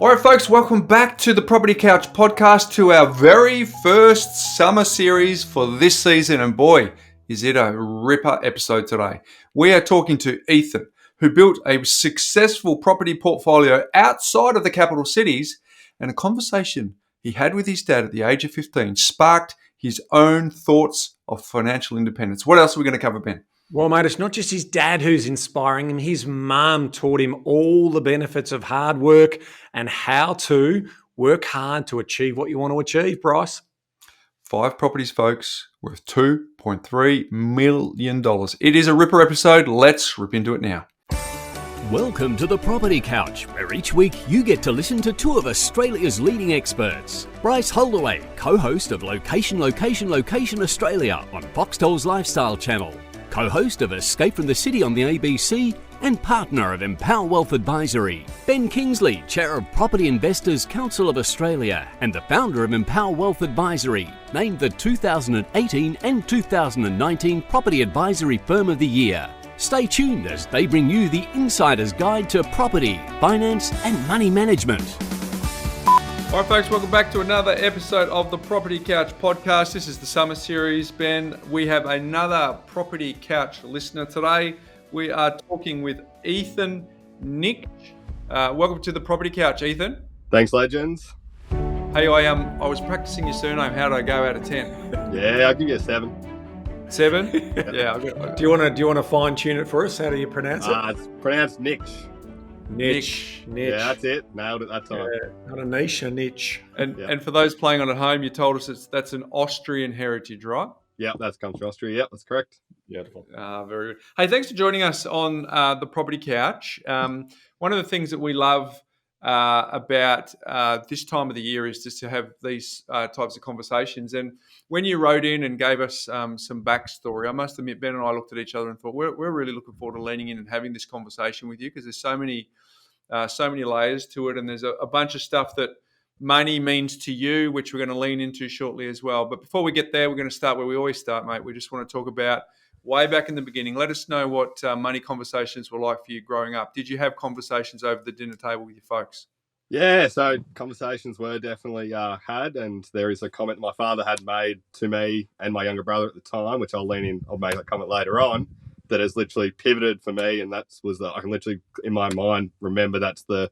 All right, folks, welcome back to the Property Couch podcast, to our very first summer series for this season. And boy, is it a ripper episode today. We are talking to Ethan, who built a successful property portfolio outside of the capital cities, and a conversation he had with his dad at the age of 15 sparked his own thoughts of financial independence. What else are we going to cover, Ben? Well, mate, it's not just his dad who's inspiring him. His mum taught him all the benefits of hard work and how to work hard to achieve what you want to achieve, Bryce. 5 properties, folks, worth $2.3 million. It is a ripper episode. Let's rip into it now. Welcome to the Property Couch, where each week you get to listen to 2 of Australia's leading experts. Bryce Holdaway, co-host of Location Australia on Foxtel's Lifestyle Channel, co-host of Escape from the City on the ABC, and partner of Empower Wealth Advisory. Ben Kingsley, chair of Property Investors Council of Australia and the founder of Empower Wealth Advisory, named the 2018 and 2019 Property Advisory Firm of the Year. Stay tuned as they bring you the insider's guide to property, finance and money management. All right, folks, welcome back to another episode of the Property Couch podcast. This is the summer series, Ben. We have another Property Couch listener today. We are talking with Ethan Nick. Welcome to the Property Couch, Ethan. Thanks, legends. Hey, I was practicing your surname. How did I go out of 10? Yeah, I'll give you a 7. 7? Yeah. Do you want to fine tune it for us? How do you pronounce it? It's pronounced niche. Niche. Yeah, that's it. Nailed it that time. Yeah, not a niche, a niche. And for those playing on at home, you told us that's an Austrian heritage, right? Yeah, that comes from Austria. Yeah, that's correct. Beautiful. Very good. Hey, thanks for joining us on the Property Couch. One of the things that we love about this time of the year is just to have these types of conversations. And when you wrote in and gave us some backstory, I must admit, Ben and I looked at each other and thought, we're really looking forward to leaning in and having this conversation with you, because there's so many layers to it, and there's a bunch of stuff that money means to you, which we're going to lean into shortly as well. But before we get there, we're going to start where we always start, mate. We just want to talk about way back in the beginning. Let us know what money conversations were like for you growing up. Did you have conversations over the dinner table with your folks? Yeah, so conversations were definitely had, and there is a comment my father had made to me and my younger brother at the time, which I'll make that comment later on, that has literally pivoted for me, and I can literally, in my mind, remember that's the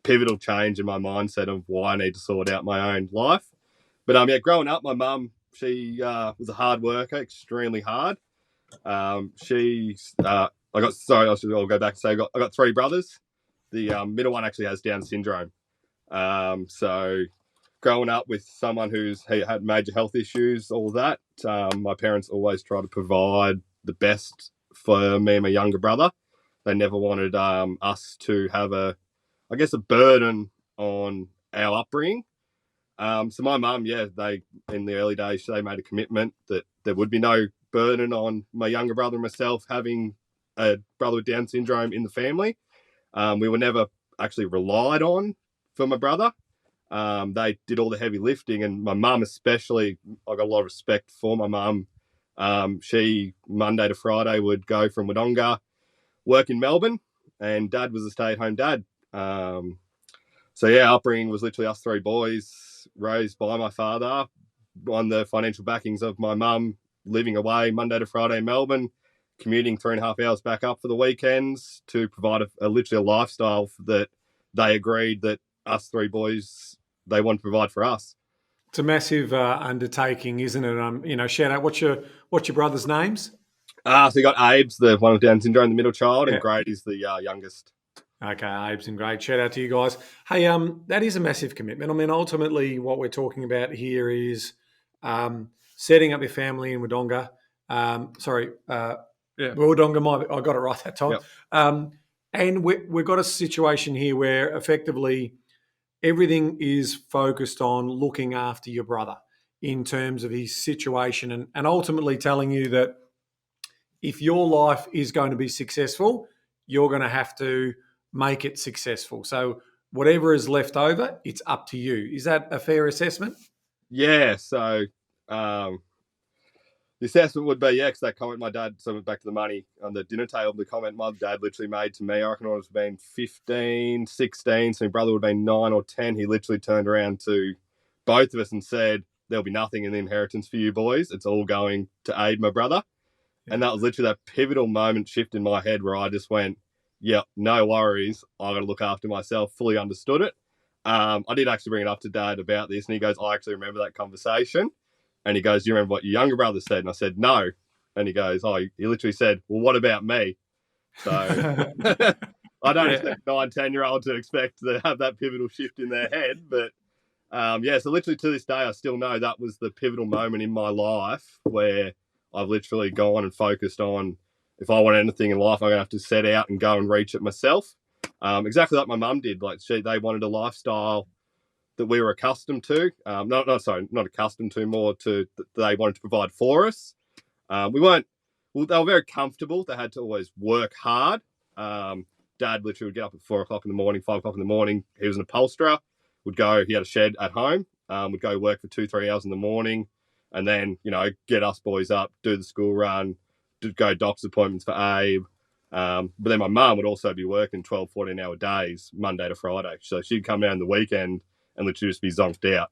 pivotal change in my mindset of why I need to sort out my own life. But growing up, my mum, she was a hard worker, extremely hard. I'll go back and say I got 3 brothers. The middle one actually has Down syndrome. So growing up with someone who's had major health issues, all that, my parents always tried to provide the best for me and my younger brother. They never wanted us to have a burden on our upbringing. So my mum, in the early days, they made a commitment that there would be no burden on my younger brother and myself having a brother with Down syndrome in the family. We were never actually relied on for my brother. They did all the heavy lifting, and my mum especially, I got a lot of respect for my mum. She, Monday to Friday, would go from Wodonga, work in Melbourne, and Dad was a stay-at-home dad. Upbringing was literally us 3 boys, raised by my father, on the financial backings of my mum, living away Monday to Friday in Melbourne, commuting 3.5 hours back up for the weekends to provide literally a lifestyle that they agreed that us 3 boys, they want to provide for us. It's a massive undertaking, isn't it? Shout out. What's your brothers' names? So you got Abe's, the one with Down syndrome, the middle child, and Grady's the youngest. Okay, Abe's and Grade. Shout out to you guys. Hey, that is a massive commitment. I mean, ultimately, what we're talking about here is setting up your family in Wodonga. Wodonga. I got it right that time. Yep. And we've got a situation here where effectively everything is focused on looking after your brother in terms of his situation, and ultimately telling you that if your life is going to be successful, you're going to have to make it successful. So whatever is left over, it's up to you. Is that a fair assessment? Yeah. So, the assessment would be, yeah, because that comment my dad, so back to the money on the dinner table, the comment my dad literally made to me, I reckon I would have been 15, 16, so my brother would have been 9 or 10. He literally turned around to both of us and said, there'll be nothing in the inheritance for you boys. It's all going to aid my brother. Yeah. And that was literally that pivotal moment shift in my head where I just went, yeah, no worries. I got to look after myself, fully understood it. I did actually bring it up to Dad about this, and he goes, I actually remember that conversation. And he goes, do you remember what your younger brother said? And I said, no. And he goes, oh, he literally said, well, what about me? So I don't expect a 9, 10-year-old to expect to have that pivotal shift in their head. But so literally to this day, I still know that was the pivotal moment in my life where I've literally gone and focused on, if I want anything in life, I'm going to have to set out and go and reach it myself. Exactly like my mum did. Like they wanted a lifestyle that we were accustomed to. Not accustomed to, more to they wanted to provide for us. They were very comfortable. They had to always work hard. Dad literally would get up at 4 o'clock in the morning, 5 o'clock in the morning. He was an upholsterer. He had a shed at home. Would go work for 2-3 hours in the morning, and then get us boys up, do the school run, go doctor's appointments for Abe. But then my mum would also be working 12, 14-hour days, Monday to Friday. So she'd come down the weekend and literally just be zonked out.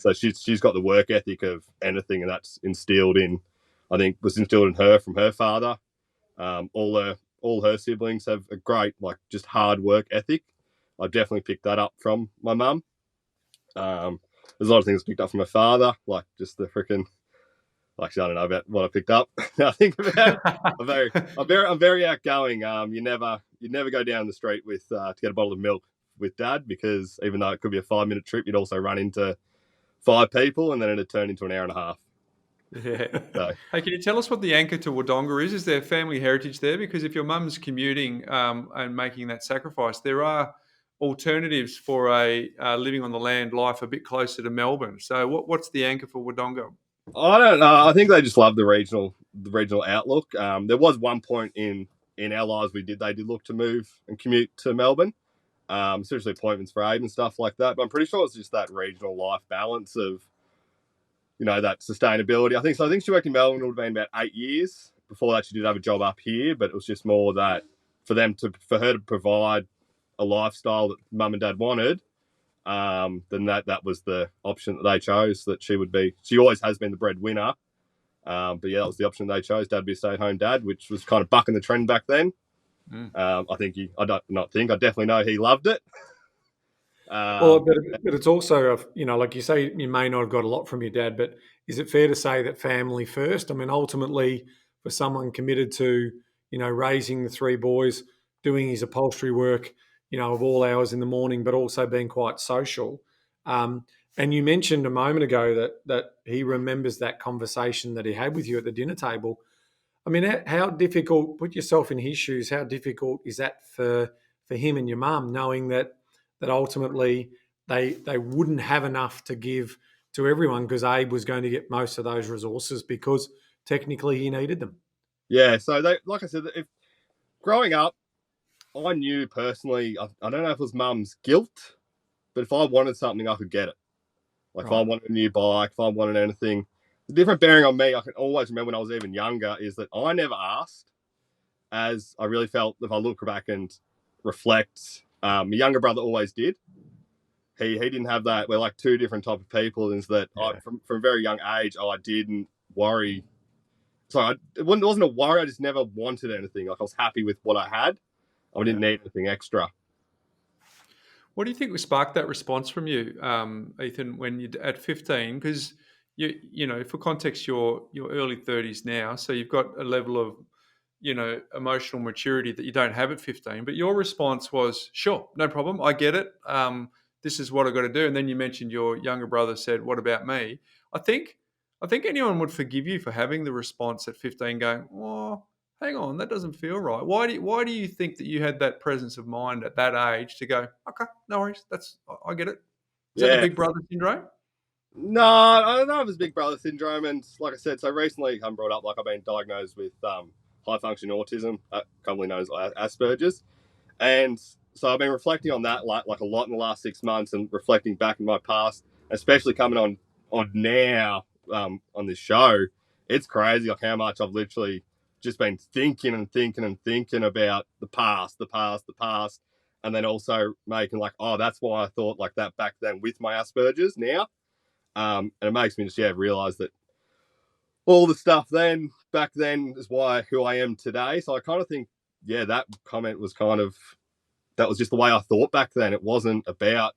So she's got the work ethic of anything, and that's was instilled in her from her father. All her siblings have a great, just hard work ethic. I definitely picked that up from my mum. There's a lot of things picked up from my father, like just the freaking. Actually, I don't know about what I picked up. I think about I'm very outgoing. You never go down the street with to get a bottle of milk with Dad, because even though it could be a 5-minute trip, you'd also run into 5 people, and then it'd turn into an hour and a half. Yeah. So. Hey, can you tell us what the anchor to Wodonga is? Is there family heritage there? Because if your mum's commuting and making that sacrifice, there are alternatives for a living on the land life a bit closer to Melbourne. So what's the anchor for Wodonga? I don't know. I think they just love the regional outlook. There was one point in our lives they did look to move and commute to Melbourne, especially appointments for Abe and stuff like that. But I'm pretty sure it's just that regional life balance of, that sustainability. I think she worked in Melbourne, it would have been about 8 years. Before that, she did have a job up here, but it was just more that for her to provide a lifestyle that Mum and Dad wanted. Then that was the option that they chose, that she always has been the breadwinner. But yeah, that was the option they chose. Dad would be a stay-at-home dad, which was kind of bucking the trend back then. I definitely know he loved it. But it's also, like you say, you may not have got a lot from your dad, but is it fair to say that family first? I mean, ultimately, for someone committed to, raising the 3 boys, doing his upholstery work, of all hours in the morning, but also being quite social. And you mentioned a moment ago that he remembers that conversation that he had with you at the dinner table. I mean, how difficult, put yourself in his shoes, how difficult is that for him and your mum, knowing that ultimately they wouldn't have enough to give to everyone, because Abe was going to get most of those resources because technically he needed them? Yeah, so like I said, growing up, I knew personally, I don't know if it was Mum's guilt, but if I wanted something, I could get it. If I wanted a new bike, if I wanted anything. The different bearing on me, I can always remember when I was even younger, is that I never asked, as I really felt, if I look back and reflect, my younger brother always did. He didn't have that. We're like 2 different type of people, is that from a very young age, I didn't worry. Sorry, it wasn't a worry. I just never wanted anything. I was happy with what I had. I didn't need anything extra. What do you think sparked that response from you, Ethan, when you're at 15? Because for context, you're early 30s now, so you've got a level of emotional maturity that you don't have at 15. But your response was, "Sure, no problem, I get it. This is what I've got to do." And then you mentioned your younger brother said, "What about me?" I think anyone would forgive you for having the response at 15, going, "Oh, hang on, that doesn't feel right." Why do you think that you had that presence of mind at that age to go, "Okay, no worries, I get it"? Is that the big brother syndrome? No, I don't know if it's big brother syndrome. And like I said, so recently I'm brought up, I've been diagnosed with high function autism, commonly known as Aspergers. And so I've been reflecting on that like a lot in the last 6 months, and reflecting back in my past, especially coming on now on this show, it's crazy like how much I've literally just been thinking about the past, and then also making like, oh, that's why I thought like that back then with my Aspergers now. And it makes me just realize that all the stuff back then is who I am today. So I kind of think, that comment was that was just the way I thought back then. It wasn't about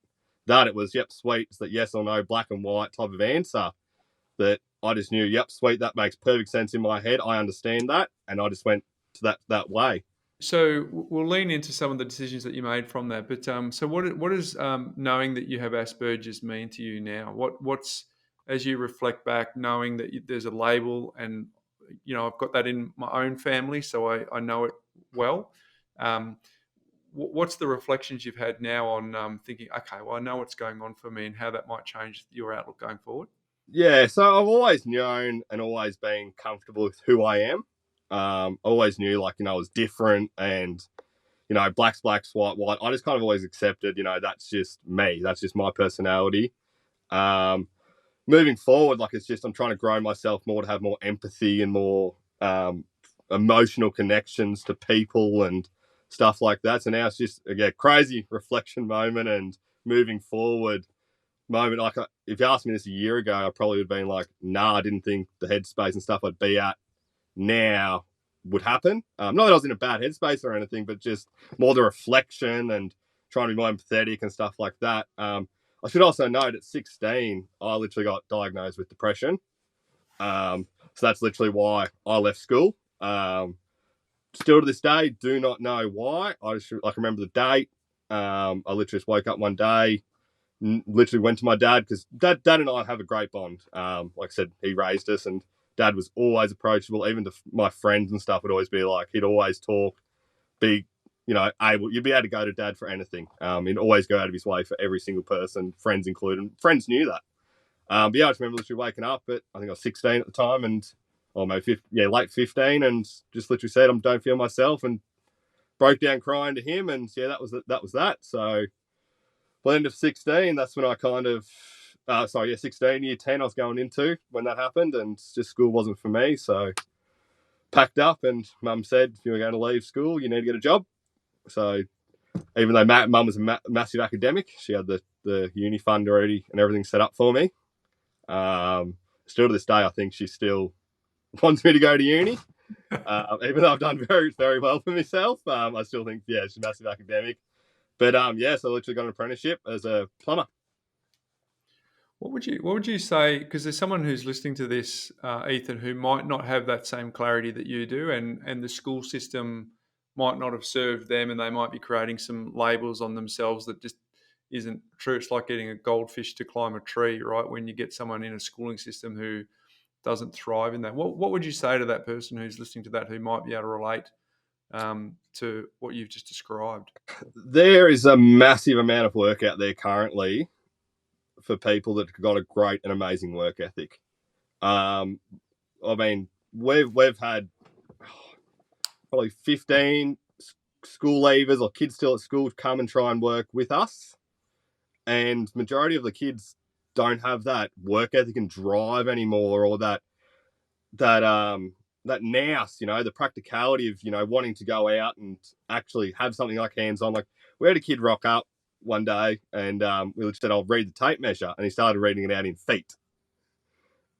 that. It was, yep, sweet. It's that yes or no, black and white type of answer that I just knew, yep, sweet. That makes perfect sense in my head. I understand that. And I just went to that way. So we'll lean into some of the decisions that you made from that. But so what does knowing that you have Asperger's mean to you now? What's as you reflect back, knowing that there's a label, and I've got that in my own family, so I know it well. What's the reflections you've had now on thinking, okay, well, I know what's going on for me and how that might change your outlook going forward? Yeah, so I've always known and always been comfortable with who I am. Always knew I was different, and black's, white. I just kind of always accepted, that's just me. That's just my personality. Moving forward, it's just I'm trying to grow myself more to have more empathy and more emotional connections to people and stuff like that. So now it's just crazy reflection moment and moving forward moment. If you asked me this a year ago, I probably would have been like, nah, I didn't think the headspace and stuff I'd be at now would happen. Not that I was in a bad headspace or anything, but just more the reflection and trying to be more empathetic and stuff like that. I should also note at 16, I literally got diagnosed with depression. So that's literally why I left school. Still to this day, do not know why. I remember the date. I literally just woke up one day, literally went to my dad, because dad and I have a great bond. Like I said, he raised us, and dad was always approachable. Even to my friends and stuff would always be like, he'd always talk, be you'd be able to go to dad for anything. He'd always go out of his way for every single person, friends included. Friends knew that. But yeah, I just remember literally waking up at, I think I was 16 at the time, or maybe late 15, and just literally said, I don't feel myself, and broke down crying to him, and that was that. So by the end of 16, that's when I 16, year 10 I was going into when that happened, and just school wasn't for me. So packed up, and mum said, if you were going to leave school, you need to get a job. So even though mum was a massive academic, she had the uni fund already and everything set up for me. Still to this day, I think she still wants me to go to uni. Even though I've done very, very well for myself, I still think, she's a massive academic. But so I literally got an apprenticeship as a plumber. What would you say? Because there's someone who's listening to this, Ethan, who might not have that same clarity that you do, and the school system might not have served them, and they might be creating some labels on themselves that just isn't true. It's like getting a goldfish to climb a tree, right? When you get someone in a schooling system who doesn't thrive in that, what would you say to that person who's listening to that, who might be able to relate to what you've just described? There is a massive amount of work out there currently for people that have got a great and amazing work ethic. I mean, we've had probably 15 school leavers or kids still at school come and try and work with us, and majority of the kids don't have that work ethic and drive anymore, or that nous, the practicality of wanting to go out and actually have something like hands-on. Like, we had a kid rock up one day, and we said, I'll read the tape measure, and he started reading it out in feet.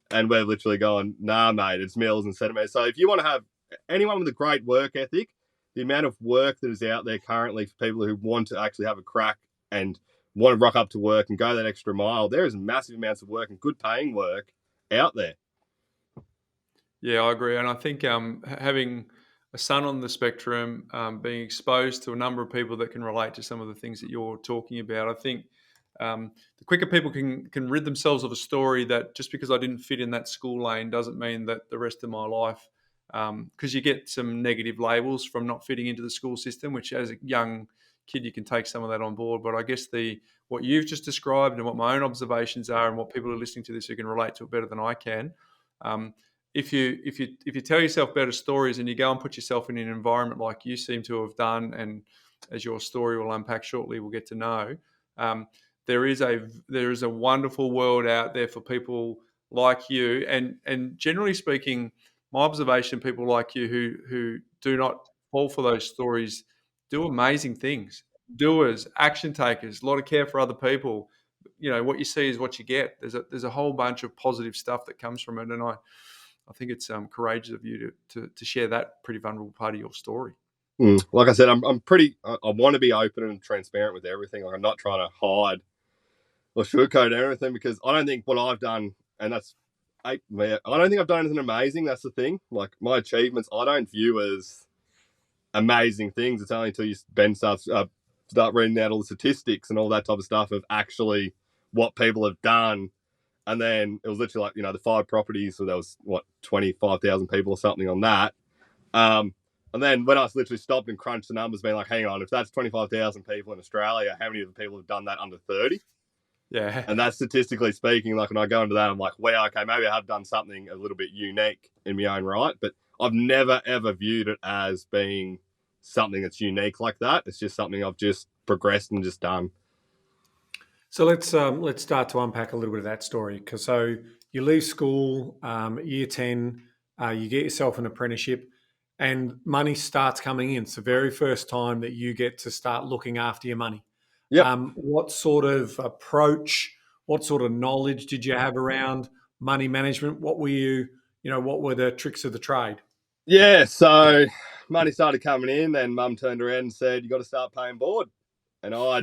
And we're literally going, nah, mate, it's mils and centimeters. So if you want to have anyone with a great work ethic, the amount of work that is out there currently for people who want to actually have a crack and want to rock up to work and go that extra mile, there is massive amounts of work and good paying work out there. Yeah, I agree. And I think having a son on the spectrum, being exposed to a number of people that can relate to some of the things that you're talking about, I think the quicker people can rid themselves of a story that just because I didn't fit in that school lane doesn't mean that the rest of my life, because you get some negative labels from not fitting into the school system, which as a young kid you can take some of that on board. But I guess what you've just described and what my own observations are, and what people are listening to this who can relate to it better than I can, if you tell yourself better stories and you go and put yourself in an environment like you seem to have done, and as your story will unpack shortly, we'll get to know, there is a wonderful world out there for people like you, and generally speaking, my observation, people like you who do not fall for those stories do amazing things. Doers, action takers, a lot of care for other people. What you see is what you get. There's a whole bunch of positive stuff that comes from it, and I think it's courageous of you to share that pretty vulnerable part of your story. Like I said, I'm pretty. I want to be open and transparent with everything. Like, I'm not trying to hide or sugarcoat everything, because I don't think what I've done, and I don't think I've done anything amazing. That's the thing. Like, my achievements, I don't view as amazing things. It's only until Ben starts start reading out all the statistics and all that type of stuff of actually what people have done. And then it was literally like, the 5 properties, so there was 25,000 people or something on that. And then when I literally stopped and crunched the numbers, being like, hang on, if that's 25,000 people in Australia, how many of the people have done that under 30? Yeah. And that's statistically speaking, like, when I go into that, I'm like, well, okay, maybe I have done something a little bit unique in my own right, but I've never, ever viewed it as being something that's unique like that. It's just something I've just progressed and just done. So let's start to unpack a little bit of that story. So you leave school, year 10, you get yourself an apprenticeship, and money starts coming in. It's the very first time that you get to start looking after your money. Yep. What sort of approach, what sort of knowledge did you have around money management? What were the tricks of the trade? Yeah, so money started coming in, then Mum turned around and said, you got to start paying board. And I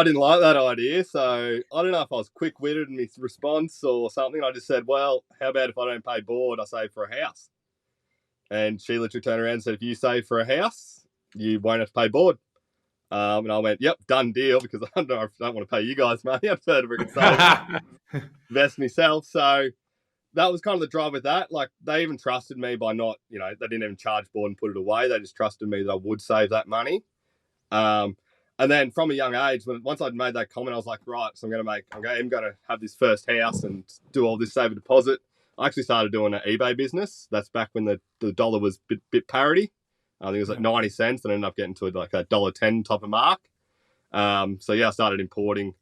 didn't like that idea, so I don't know if I was quick-witted in my response or something. I just said, well, how about if I don't pay board, I save for a house? And she literally turned around and said, if you save for a house, you won't have to pay board. And I went, yep, done deal, because I don't want to pay you guys money. I prefer to bring it save, invest myself. So that was kind of the drive with that. Like, they even trusted me by not, they didn't even charge board and put it away. They just trusted me that I would save that money. And then from a young age, once I'd made that comment, I was like, right, so I'm going to have this first house and do all this save a deposit. I actually started doing an eBay business. That's back when the dollar was bit parity. I think it was like 90 cents, and I ended up getting to like a $1.10 type of mark. So yeah, I started importing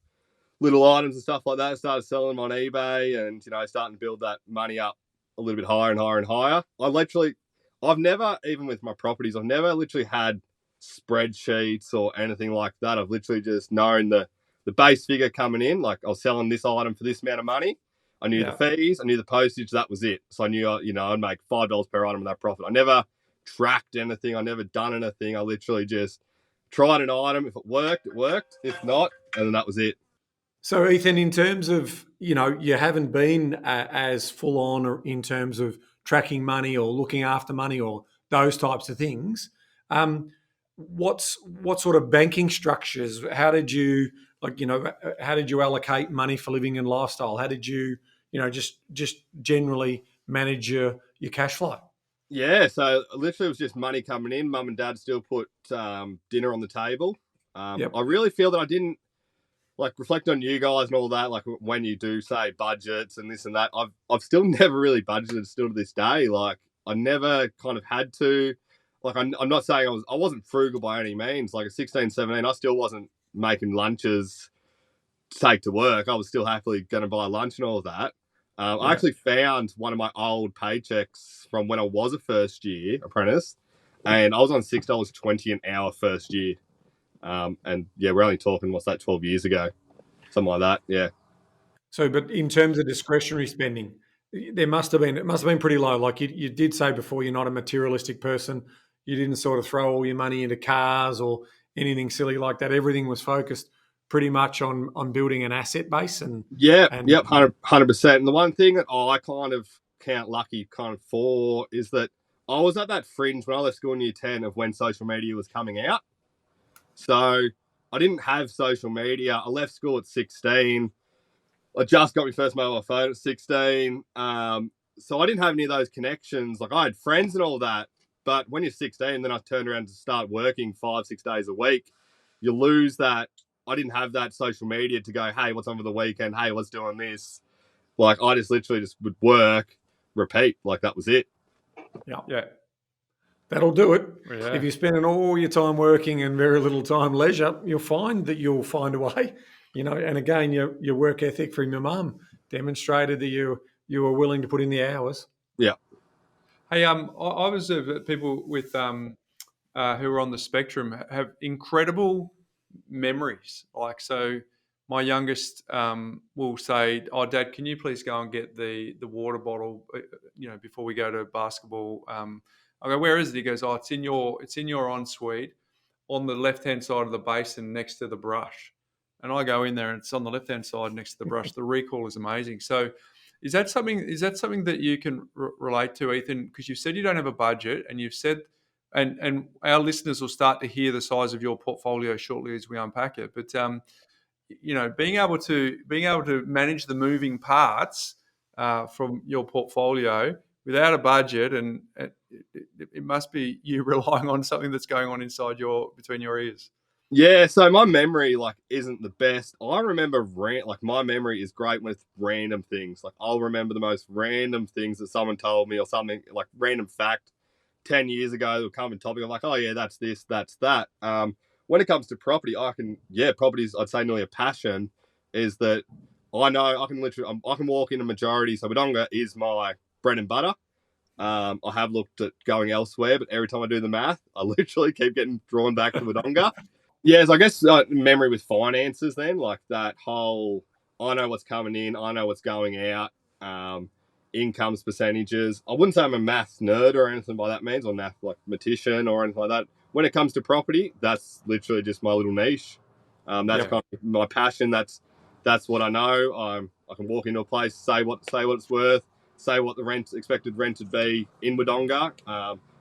little items and stuff like that. I started selling them on eBay, and starting to build that money up a little bit higher and higher and higher. I've never, even with my properties, I've never literally had spreadsheets or anything like that. I've literally just known the base figure coming in. Like, I was selling this item for this amount of money. I knew the fees, I knew the postage, that was it. So I knew, I'd make $5 per item of that profit. I never tracked anything. I never done anything. I literally just tried an item. If it worked, it worked. If not, and then that was it. So, Ethan, in terms of, you haven't been as full on in terms of tracking money or looking after money or those types of things. What sort of banking structures? How did you allocate money for living and lifestyle? How did you, just generally manage your cash flow? Yeah, so literally it was just money coming in. Mum and Dad still put dinner on the table. I really feel that I didn't, like, reflect on you guys and all that, like, when you do say budgets and this and that, I've still never really budgeted still to this day. Like, I never kind of had to. Like, I'm not saying I wasn't frugal by any means. Like, at 16, 17, I still wasn't making lunches to take to work. I was still happily going to buy lunch and all of that. I actually found one of my old paychecks from when I was a first year apprentice, and I was on $6.20 an hour first year. And yeah, we're only talking, what's that, 12 years ago? Something like that, yeah. So, but in terms of discretionary spending, it must have been pretty low. Like you did say before, you're not a materialistic person. You didn't sort of throw all your money into cars or anything silly like that. Everything was focused pretty much on building an asset base. And 100%. And the one thing that I kind of count lucky kind of for is that I was at that fringe when I left school in year 10 of when social media was coming out. So I didn't have social media. I left school at 16. I just got my first mobile phone at 16. So I didn't have any of those connections. Like, I had friends and all that. But when you're 16, then I turned around to start working 5-6 days a week. You lose that. I didn't have that social media to go, hey, what's on for the weekend? Hey, what's doing this? Like, I just literally just would work, repeat. Like, that was it. Yeah. That'll do it. Yeah. If you're spending all your time working and very little time leisure, you'll find that you'll find a way, and again, your work ethic from your mum demonstrated that you were willing to put in the hours. Yeah. Hey, I was people with who are on the spectrum have incredible memories. Like, so my youngest will say, "Oh, Dad, can you please go and get the water bottle? Before we go to basketball." I go, "Where is it?" He goes, "Oh, it's in your ensuite on the left hand side of the basin next to the brush." And I go in there, and it's on the left hand side next to the brush. The recall is amazing. So, is that something that you can relate to, Ethan? Because you said you don't have a budget, and you've said, and our listeners will start to hear the size of your portfolio shortly as we unpack it. But being able to manage the moving parts from your portfolio without a budget, and it must be you relying on something that's going on between your ears. Yeah, so my memory isn't the best. I remember my memory is great with random things. Like, I'll remember the most random things that someone told me, or something like random fact 10 years ago that would come in topic. I'm like, oh yeah, that's this, that's that. When it comes to property, property's, I'd say, nearly a passion. Is that I know I can walk in a majority. So Wodonga is my bread and butter. I have looked at going elsewhere, but every time I do the math, I literally keep getting drawn back to Wodonga. Yes, I guess memory with finances then, like that whole, I know what's coming in, I know what's going out, incomes percentages. I wouldn't say I'm a maths nerd or anything by that means, or mathematician or anything like that. When it comes to property, that's literally just my little niche. That's kind of my passion. That's what I know. I can walk into a place, say what it's worth, say what the expected rent would be in Wodonga.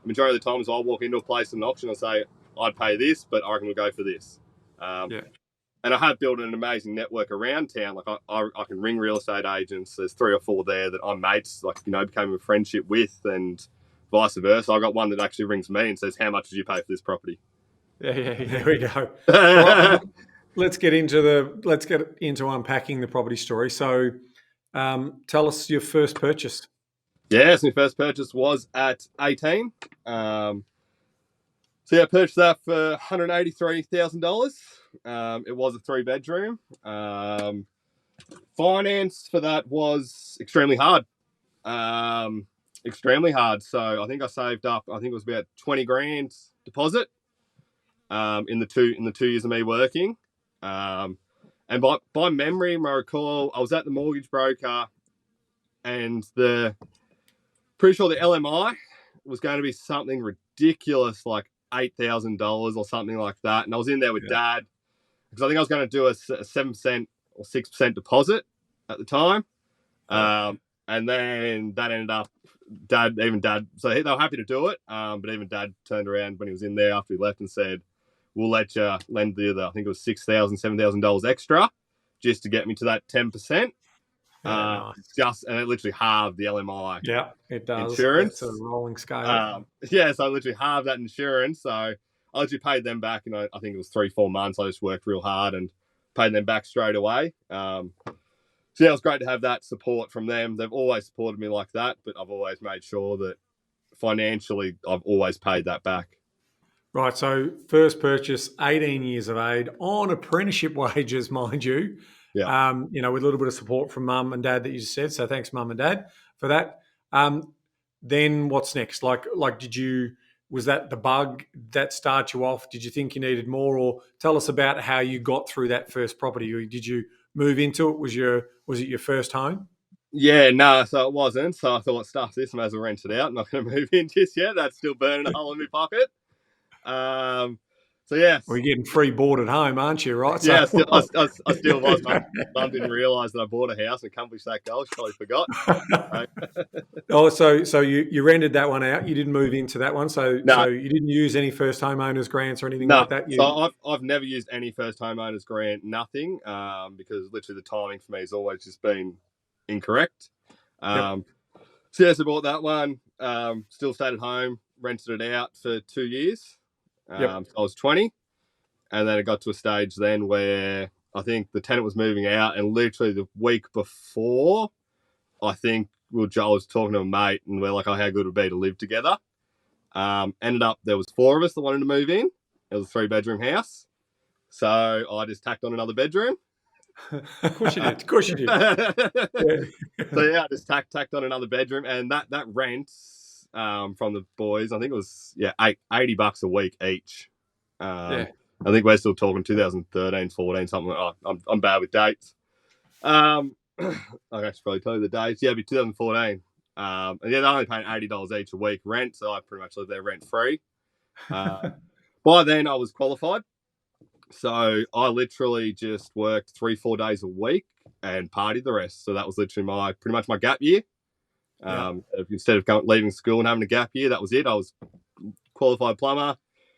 Majority of the times I'll walk into a place at an auction and say, I'd pay this, but I reckon we'll go for this. And I have built an amazing network around town. Like, I can ring real estate agents. There's 3 or 4 there that I'm mates, became a friendship with, and vice versa. I got one that actually rings me and says, "How much did you pay for this property?" Yeah. There we go. Right, let's get into unpacking the property story. So, tell us your first purchase. Yes, my first purchase was at 18. I purchased that for $183,000. It was a 3-bedroom. Finance for that was extremely hard. So I think I saved up, I think it was about 20 grand deposit in the 2 years of me working. And by memory, I recall, I was at the mortgage broker, and pretty sure the LMI was going to be something ridiculous, like $8,000 or something like that. And I was in there with Dad, because I think I was going to do a 7% or 6% deposit at the time. And then that ended up, Dad, so they were happy to do it. But even Dad turned around when he was in there after he left and said, "We'll let you lend I think it was $6,000, $7,000 extra just to get me to that 10%. Nice. And it literally halved the LMI. Yeah, it does. Insurance. It's a rolling scale. So I literally halved that insurance. So I literally paid them back, I think it was 3-4 months. I just worked real hard and paid them back straight away. It was great to have that support from them. They've always supported me like that, but I've always made sure that financially I've always paid that back. Right, so first purchase, 18 years of age, on apprenticeship wages, mind you. Yeah. With a little bit of support from Mum and Dad that you just said. So thanks, Mum and Dad, for that. Then what's next? Was that the bug that started you off? Did you think you needed more? Or tell us about how you got through that first property. Or did you move into it? Was it your first home? Yeah, no, so it wasn't. So I thought, stuff this, I may as well rent it out. I'm not going to move in just yet. That's still burning a hole in my pocket. So yes. Well, you're getting free board at home, aren't you? Right? Yeah, I still was. Mum didn't realise that I bought a house and accomplished that goal. She probably forgot. So you rented that one out. You didn't move into that one. So you didn't use any first homeowners grants or anything like that. So I've never used any first homeowners grant, nothing, because literally the timing for me has always just been incorrect. So I bought that one. Still stayed at home, rented it out for 2 years. So I was 20, and then it got to a stage then where I think the tenant was moving out, and literally the week before, I think I was talking to a mate, and we're like, "Oh, how good it would be to live together." Ended up there was 4 of us that wanted to move in. It was a 3-bedroom house, so I just tacked on another bedroom. Of course you did. Of course you did. Yeah. So yeah, I just tacked on another bedroom, and that rent from the boys, I think it was $80 a week each. Yeah. I think we're still talking 2013, 14, something like that. I'm bad with dates. I can actually probably tell you the dates. Yeah, it'd be 2014. And yeah, they're only paying $80 each a week rent, so I pretty much live there rent free. By then, I was qualified, so I literally just worked 3-4 days a week and partied the rest. So that was literally pretty much my gap year. Instead of leaving school and having a gap year, that was it. I was qualified plumber,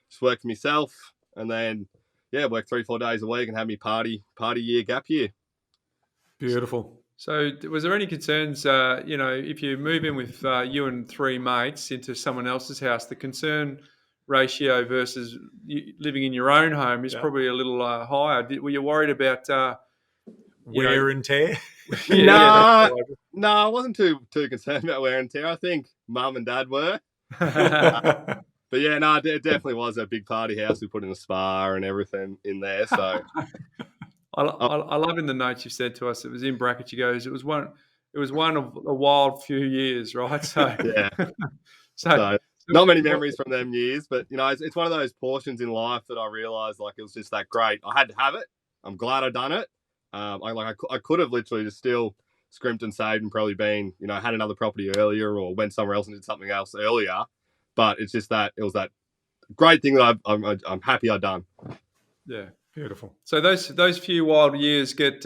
just worked for myself, and then worked 3-4 days a week and had me party year, gap year. Beautiful. So was there any concerns, if you move in with you and 3 mates into someone else's house, the concern ratio versus living in your own home is probably a little higher. Were you worried about wear and tear? No, I wasn't too concerned about wear and tear. I think mum and dad were. But yeah, no, it definitely was a big party house. We put in a spa and everything in there. So I love in the notes you said to us. It was in brackets. You goes. It was one of a wild few years, right? So yeah. so not many memories from them years, but it's one of those portions in life that I realised like it was just that great. I had to have it. I'm glad I done it. I could have literally just still scrimped and saved and probably been had another property earlier or went somewhere else and did something else earlier. But it's just that it was that great thing that I'm happy I done. Yeah. Beautiful. So those few wild years get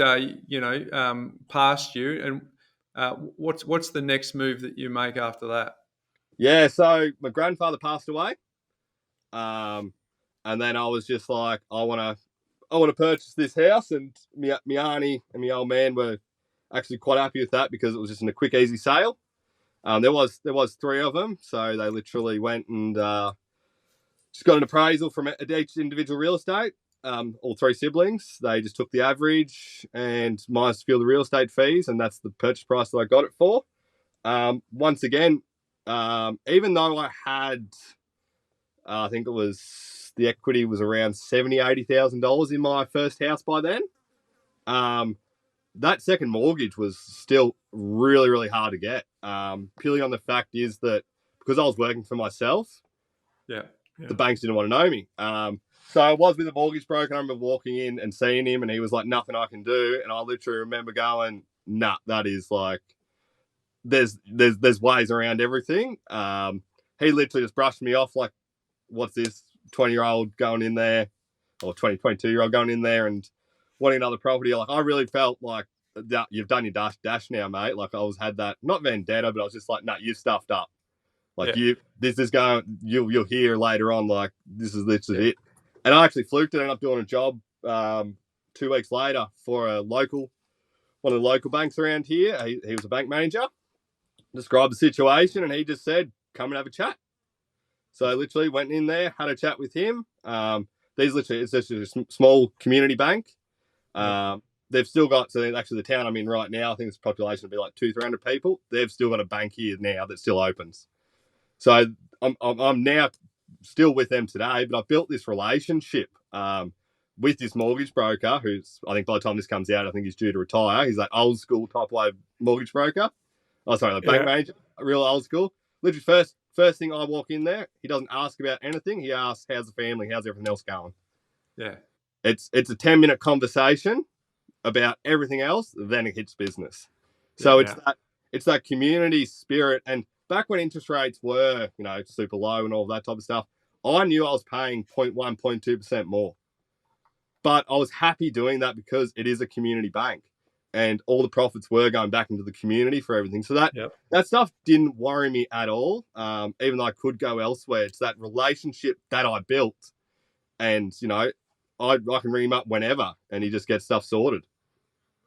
past you, and what's the next move that you make after that? Yeah, so my grandfather passed away, and then I was just like, I want to purchase this house, and my auntie and my old man were actually quite happy with that because it was just in a quick, easy sale. There was 3 of them, so they literally went and just got an appraisal from each individual real estate. All 3 siblings, they just took the average and minus a few of the real estate fees, and that's the purchase price that I got it for. Once again, even though I had, I think it was the equity was around $70,000-$80,000 in my first house by then. That second mortgage was still really, really hard to get. Purely on the fact is that because I was working for myself, the banks didn't want to know me. So I was with a mortgage broker. I remember walking in and seeing him, and he was like, "Nothing I can do." And I literally remember going, "Nah, that is like, there's ways around everything." He literally just brushed me off like, "What's this 20-year-old going in there, or 22-year-old going in there and wanting another property?" Like I really felt like, "You've done your dash now, mate." Like I had that not vendetta, but I was just like, "Nah, you've stuffed up. Like this is going. You'll hear later on. Like this is literally it." And I actually fluked it. Ended up doing a job 2 weeks later for one of the local banks around here. He was a bank manager. Described the situation, and he just said, "Come and have a chat." So I literally went in there, had a chat with him. It's just a small community bank. They've still got, so actually the town I'm in right now, I think its population will be like 200-300 people. They've still got a bank here now that still opens. So I'm now still with them today, but I've built this relationship with this mortgage broker who's, I think by the time this comes out, I think he's due to retire. He's that old school type way mortgage broker. Bank manager, real old school. Literally first thing I walk in there, he doesn't ask about anything. He asks, "How's the family? How's everything else going?" Yeah. It's a 10-minute conversation about everything else, then it hits business. So it's that community spirit. And back when interest rates were, super low and all that type of stuff, I knew I was paying 0.1, 0.2% more. But I was happy doing that because it is a community bank and all the profits were going back into the community for everything. So that stuff didn't worry me at all, even though I could go elsewhere. It's that relationship that I built. And, I can ring him up whenever and he just gets stuff sorted.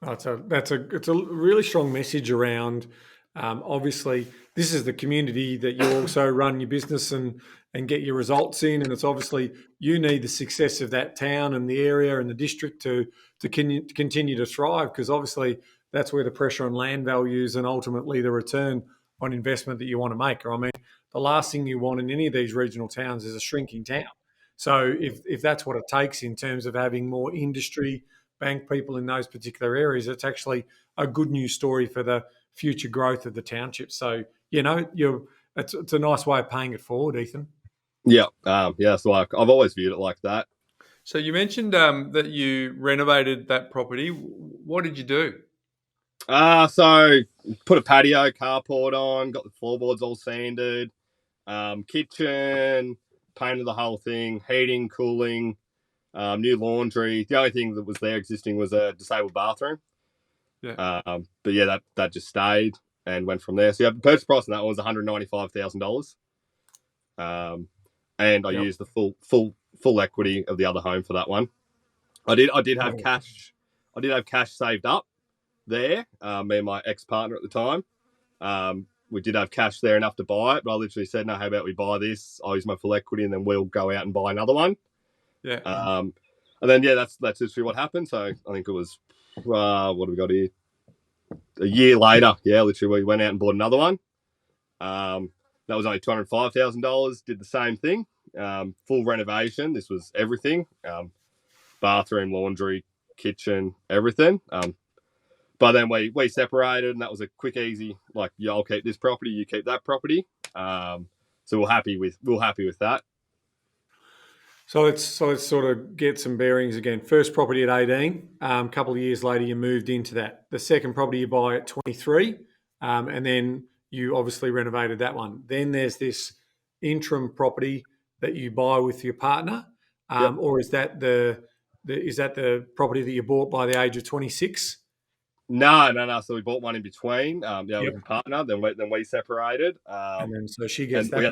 It's a really strong message around. Obviously, this is the community that you also run your business and get your results in, and it's obviously you need the success of that town and the area and the district to continue to thrive, because obviously that's where the pressure on land values and ultimately the return on investment that you want to make. I mean, the last thing you want in any of these regional towns is a shrinking town. So if that's what it takes in terms of having more industry, bank people in those particular areas, it's actually a good news story for the future growth of the township. So, it's a nice way of paying it forward, Ethan. Yeah. So I've always viewed it like that. So you mentioned that you renovated that property. What did you do? So put a patio carport on, got the floorboards all sanded, kitchen, painted the whole thing, heating, cooling, new laundry. The only thing that was there existing was a disabled bathroom. Yeah. But yeah, that just stayed and went from there. So yeah, the purchase price on that one was $195,000. And I used the full equity of the other home for that one. I did have cash. I did have cash saved up there. Me and my ex-partner at the time. We did have cash there enough to buy it, but I literally said, no, how about we buy this? I'll use my full equity and then we'll go out and buy another one. Yeah. And then, that's literally what happened. So I think it was, what have we got here? A year later, literally we went out and bought another one. That was only $205,000. Did the same thing. Full renovation. This was everything. Bathroom, laundry, kitchen, everything. But then we separated, and that was a quick, easy, like, I'll keep this property, you keep that property. So we're happy with that. So let's sort of get some bearings again. First property at 18. A couple of years later, you moved into that. The second property you buy at 23, and then you obviously renovated that one. Then there's this interim property that you buy with your partner, or is that the property that you bought by the age of 26? No. So we bought one in between. With a partner. Then we separated. And then so she gets that. We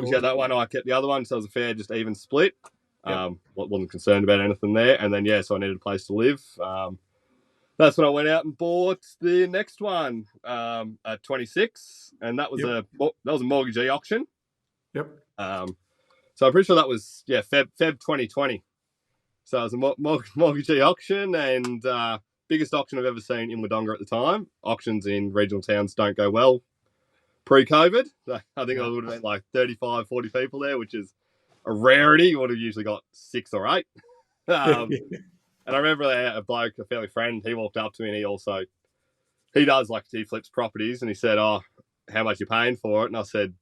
got that one. I kept the other one. So it was a fair, just even split. Wasn't concerned about anything there. And then so I needed a place to live. That's when I went out and bought the next one at 26, and that was a mortgagee auction. Yep. So I'm pretty sure that was Feb 2020. So it was a mortgagee auction, and biggest auction I've ever seen in Wodonga at the time. Auctions in regional towns don't go well pre-COVID. I think there would have been like 35, 40 people there, which is a rarity. You would have usually got 6 or 8. And I remember a bloke, a family friend, he walked up to me and he flips properties, and he said, "Oh, how much you paying for it?" And I said,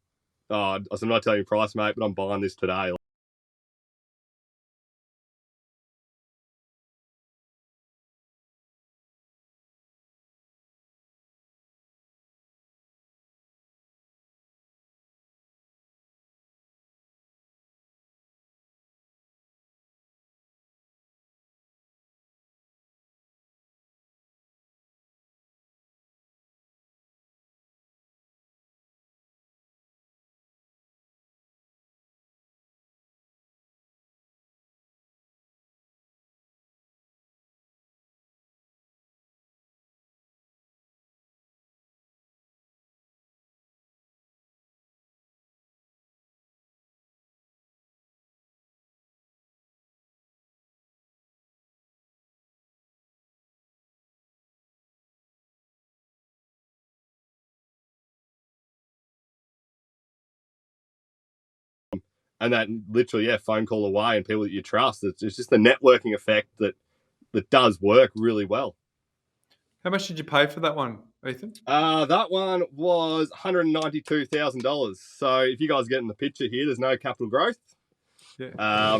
"I'm not telling you price, mate, but I'm buying this today." And that literally, phone call away, and people that you trust. It's just the networking effect that does work really well. How much did you pay for that one, Ethan? That one was $192,000. So if you guys get in the picture here, there's no capital growth. Yeah.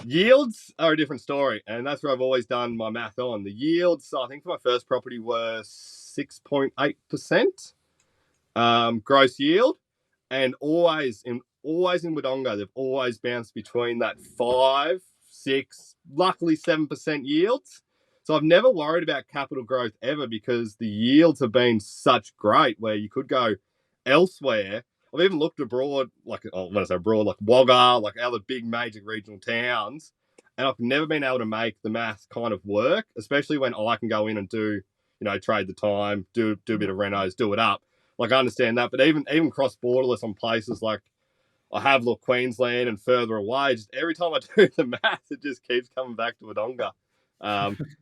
Yields are a different story, and that's where I've always done my math on. The yields, I think, for my first property were 6.8% gross yield, and always in Wodonga, they've always bounced between that 5, 6, luckily 7% yields. So I've never worried about capital growth ever, because the yields have been such great where you could go elsewhere. I've even looked abroad, like Wodonga, like other big major regional towns, and I've never been able to make the math kind of work, especially when I can go in and do, trade the time, do a bit of renos, do it up. Like, I understand that, but even cross-borderless on places like I have looked Queensland and further away, just every time I do the math, it just keeps coming back to Wodonga.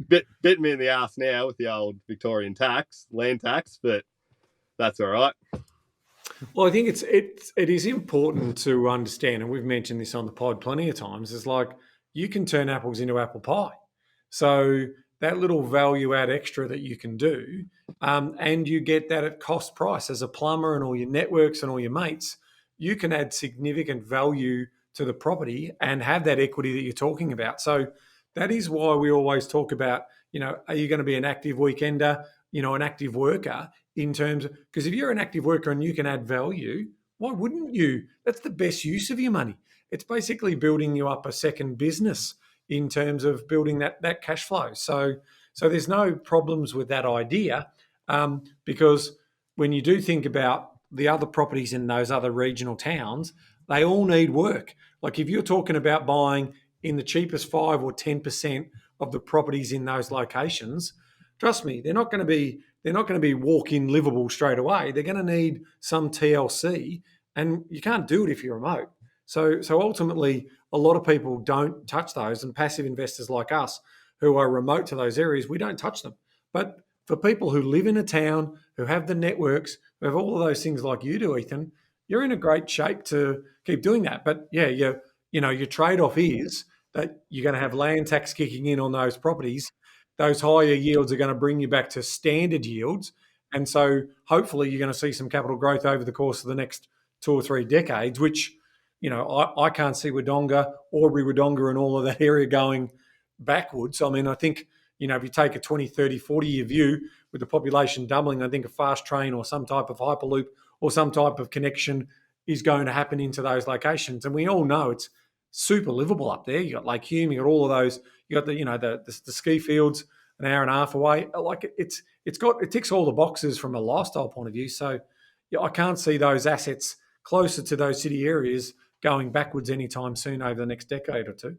Bit me in the ass now with the old Victorian land tax, but that's all right. Well, I think it is important to understand, and we've mentioned this on the pod plenty of times, is like you can turn apples into apple pie. So that little value add extra that you can do, and you get that at cost price as a plumber and all your networks and all your mates, you can add significant value to the property and have that equity that you're talking about. So that is why we always talk about, are you going to be an active weekender, an active worker in terms of, because if you're an active worker and you can add value, why wouldn't you? That's the best use of your money. It's basically building you up a second business in terms of building that cash flow. So there's no problems with that idea, because when you do think about the other properties in those other regional towns, they all need work. Like if you're talking about buying in the cheapest 5 or 10% of the properties in those locations, trust me, they're not going to be walk-in livable straight away. They're going to need some TLC, and you can't do it if you're remote. So ultimately, a lot of people don't touch those, and passive investors like us who are remote to those areas, we don't touch them. But for people who live in a town, who have the networks, who have all of those things like you do, Ethan, you're in a great shape to keep doing that. But yeah, your trade-off is that you're going to have land tax kicking in on those properties. Those higher yields are going to bring you back to standard yields. And so hopefully you're going to see some capital growth over the course of the next 2 or 3 decades, which, I can't see Wodonga, Albury, Wodonga and all of that area going backwards. I mean, I think, if you take a 20, 30, 40-year view with the population doubling, I think a fast train or some type of hyperloop or some type of connection is going to happen into those locations. And we all know it's super livable up there. You got Lake Hume, you got all of those, you got the ski fields an hour and a half away. Like it ticks all the boxes from a lifestyle point of view. So yeah, I can't see those assets closer to those city areas going backwards anytime soon over the next decade or two.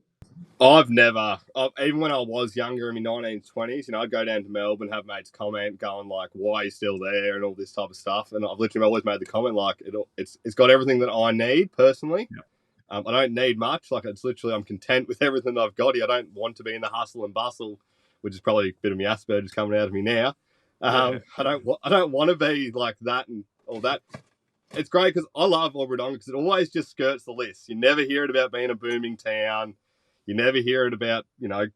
Even when I was younger in my 1920s, I'd go down to Melbourne, have mates comment going like, why are you still there and all this type of stuff. And I've literally always made the comment like, it's got everything that I need personally. Yeah. I don't need much. Like it's literally, I'm content with everything that I've got here. I don't want to be in the hustle and bustle, which is probably a bit of my Aspergers coming out of me now. I don't want to be like that and all that. It's great because I love Wodonga because it always just skirts the list. You never hear it about being a booming town. You never hear it about, the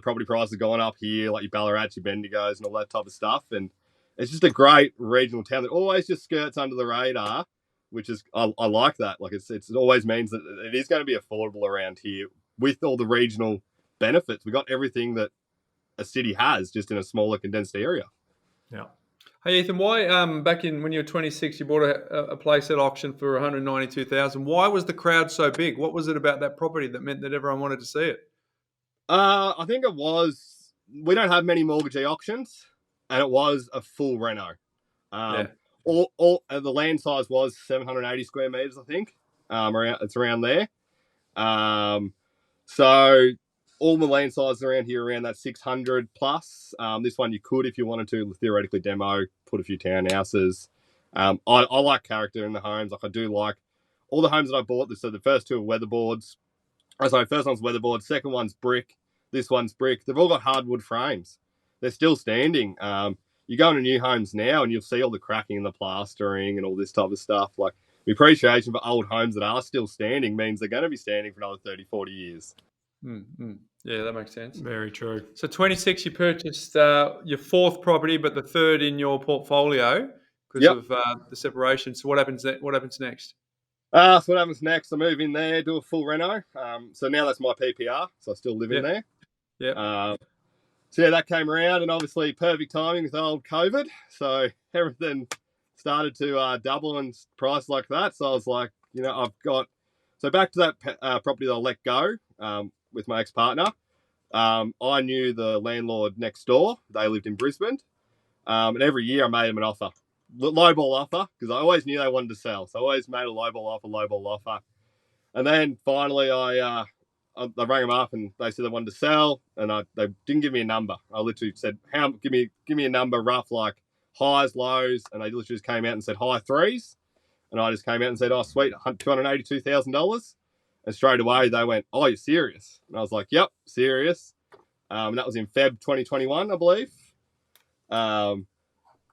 property prices are going up here, like your Ballarats, your Bendigos and all that type of stuff. And it's just a great regional town that always just skirts under the radar, which is, I like that. Like it always means that it is going to be affordable around here with all the regional benefits. We got everything that a city has just in a smaller condensed area. Yeah. Hey Ethan, why back in when you were 26, you bought a place at auction for $192,000? Why was the crowd so big? What was it about that property that meant that everyone wanted to see it? I think it was, we don't have many mortgagee auctions, and it was a full reno. All the land size was 780 square meters, I think. It's around there. So all the land sizes around here around that 600 plus. This one you could, if you wanted to, theoretically demo, put a few townhouses. I like character in the homes. Like I do like all the homes that I bought. So the first 2 are weatherboards. First one's weatherboard. Second one's brick. This one's brick. They've all got hardwood frames. They're still standing. You go into new homes now and you'll see all the cracking and the plastering and all this type of stuff. Like the appreciation for old homes that are still standing means they're going to be standing for another 30, 40 years. Mm-hmm. Yeah, that makes sense. Very true. So 26, you purchased your 4th property, but the 3rd in your portfolio because of the separation. So what happens next? So what happens next? I move in there, do a full reno. So now that's my PPR. So I still live in there. Yeah. So that came around, and obviously perfect timing with old COVID. So everything started to double in price like that. So I was like, back to that property that I let go with my ex-partner. I knew the landlord next door. They lived in Brisbane. And every year I made them an offer. Lowball offer, because I always knew they wanted to sell. So I always made a lowball offer. And then finally I rang them up and they said they wanted to sell, and they didn't give me a number. I literally said, give me a number rough, like highs, lows, and they literally just came out and said high 3s. And I just came out and said, oh, sweet, $282,000. And straight away they went, oh, you're serious? And I was like, yep, serious. And that was in Feb 2021, I believe.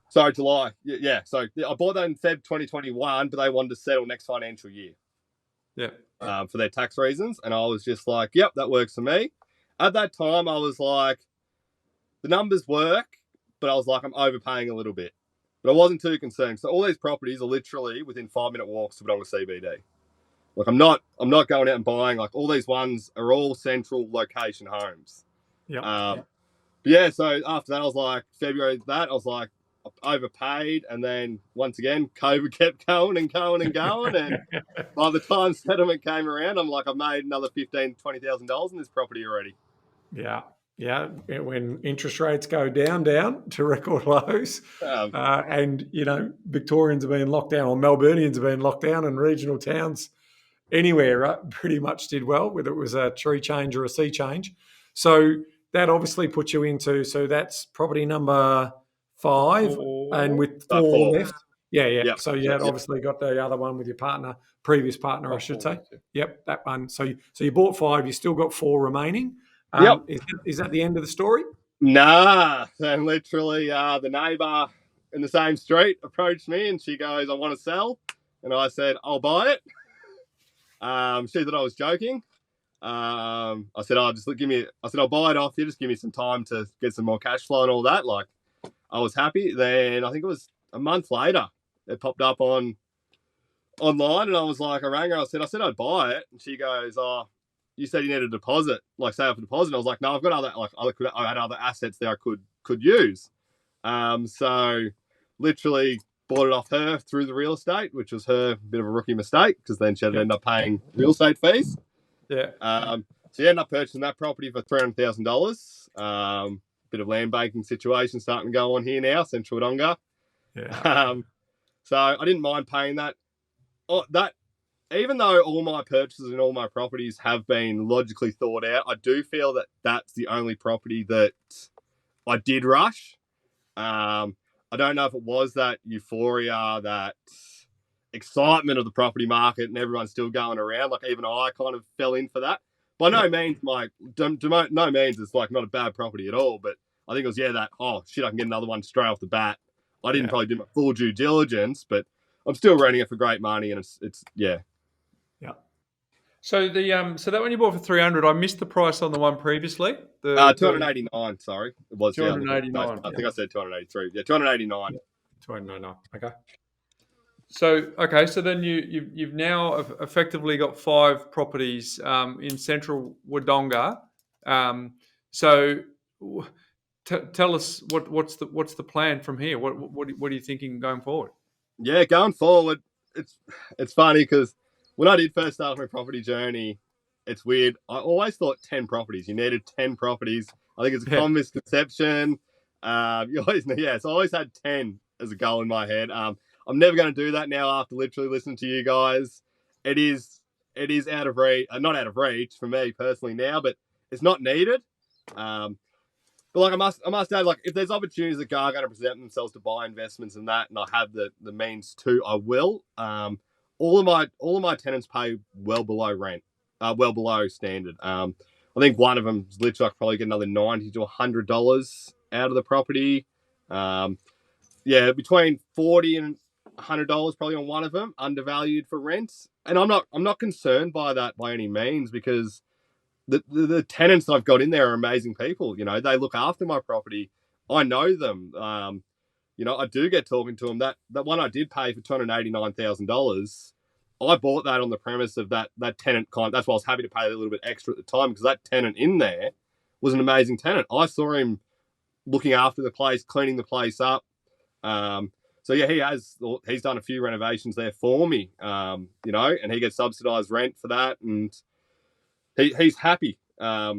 Sorry, July. Yeah. So I bought that in Feb 2021, but they wanted to settle next financial year. Yeah. For their tax reasons. And I was just like, yep, that works for me. at that time, I was like, the numbers work, but I was like, I'm overpaying a little bit. But I wasn't too concerned. So all these properties are literally within 5-minute walks to Wodonga CBD. Like I'm not going out and buying, like all these ones are all central location homes. Yeah. But yeah, so after that, I was like, February that, I was like, overpaid. And then once again, COVID kept going and going and going. And by the time settlement came around, I'm like, I've made another $15,000-$20,000 in this property already. Yeah. Yeah. When interest rates go down to record lows, and, Victorians are being locked down, or Melburnians are being locked down, and regional towns anywhere pretty much did well, whether it was a tree change or a sea change. So that obviously puts you into, so that's property number 5, and with 4 left. Yeah. Yep. So you had obviously got the other one with your previous partner, I should say. Yep, that one. So you bought 5, you still got 4 remaining. Yep. Is that the end of the story? Nah. And literally the neighbour in the same street approached me and she goes, I want to sell. And I said, I'll buy it. She thought I was joking. I said, I'll buy it off you. Just give me some time to get some more cash flow and all that. Like, I was happy. Then I think it was a month later, it popped up online, and I was like, I rang her. I said I'd buy it, and she goes, "Oh, you said you need a deposit, like save for a deposit." And I was like, "No, I've got I had other assets that I could use." So literally bought it off her through the real estate, which was her bit of a rookie mistake because then she had to end up paying real estate fees. Yeah. So you end up purchasing that property for $300,000. Bit of land banking situation starting to go on here now, Central Wodonga. Yeah. So I didn't mind paying that. Even though all my purchases and all my properties have been logically thought out, I do feel that that's the only property that I did rush. I don't know if it was that euphoria, that excitement of the property market and everyone's still going around. Like even I kind of fell in for that. By no means, no means it's like not a bad property at all. But I think it was, that, oh shit, I can get another one straight off the bat. I didn't probably do my full due diligence, but I'm still renting it for great money, and it's. Yeah. So so that one you bought for 300, I missed the price on the one previously. 289. Sorry, it was 289. I think I said 283. Yeah, 289. 289. Okay. So then you've now effectively got 5 properties in central Wodonga. So tell us what's the plan from here? What are you thinking going forward? Yeah, going forward, it's funny because when I did first start my property journey, it's weird. I always thought 10 properties. You needed 10 properties. I think it's a common misconception. So I always had 10 as a goal in my head. I'm never going to do that now after literally listening to you guys. It is out of reach, not out of reach for me personally now, but it's not needed. But like I must add, like if there's opportunities that are going to present themselves to buy investments and that, and I have the means to, I will. All of my tenants pay well below rent, well below standard. I think one of them is literally I could probably get another $90 to $100 out of the property. Between $40 and $100 probably on one of them, undervalued for rents. And I'm not concerned by that by any means because the tenants I've got in there are amazing people. You know, they look after my property. I know them. I do get talking to them. That one I did pay for $289,000. I bought that on the premise of that tenant that's why I was happy to pay a little bit extra at the time because that tenant in there was an amazing tenant. I saw him looking after the place, cleaning the place up. He's done a few renovations there for me, and he gets subsidised rent for that, and he's happy. I